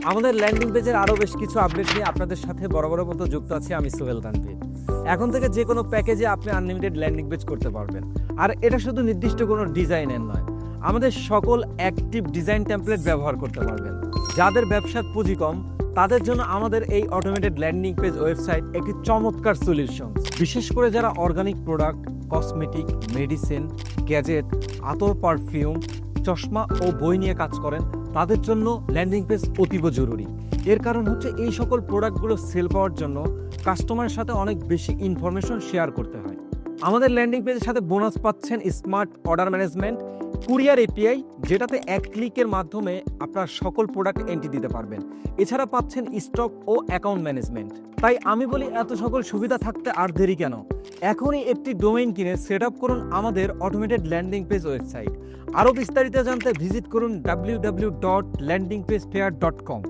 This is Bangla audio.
আমাদের ল্যান্ডিং পেজের আরও বেশ কিছু আপডেট নিয়ে আপনাদের সাথে বরাবরের মতো যুক্ত আছি আমি সোহেল তানভীর। এখন থেকে যে কোনো প্যাকেজে আপনি আনলিমিটেড ল্যান্ডিং পেজ করতে পারবেন। আর এটা শুধু নির্দিষ্ট কোনো ডিজাইনের নয়, আমাদের সকল অ্যাক্টিভ ডিজাইন টেমপ্লেট ব্যবহার করতে পারবেন। যাদের ব্যবসার পুঁজি কম তাদের জন্য আমাদের এই অটোমেটেড ল্যান্ডিং পেজ ওয়েবসাইট একটি চমৎকার সলিউশন। বিশেষ করে যারা organic product, cosmetic, medicine, gadget, আতর, পারফিউম, চশমা ও বই নিয়ে কাজ করেন তাদের জন্য ল্যান্ডিং পেজ অতীব জরুরি। এর কারণ হচ্ছে এই সকল প্রোডাক্টগুলো সেল পাওয়ার জন্য কাস্টমারের সাথে অনেক বেশি ইনফরমেশন শেয়ার করতে হয়। আমাদের ল্যান্ডিং পেজের সাথে বোনাস পাচ্ছেন smart order management, courier API, যেটাতে এক ক্লিকের মাধ্যমে আপনার সকল প্রোডাক্ট এন্ট্রি দিতে পারবেন। এছাড়া পাচ্ছেন স্টক ও অ্যাকাউন্ট ম্যানেজমেন্ট। তাই আমি বলি, এত সকল সুবিধা থাকতে আর দেরি কেন? এখনই একটি ডোমেইন কিনে সেট আপ করুন আমাদের অটোমেটেড ল্যান্ডিং পেজ ওয়েবসাইট। আরও বিস্তারিত জানতে ভিজিট করুন www.landingpagefair.com।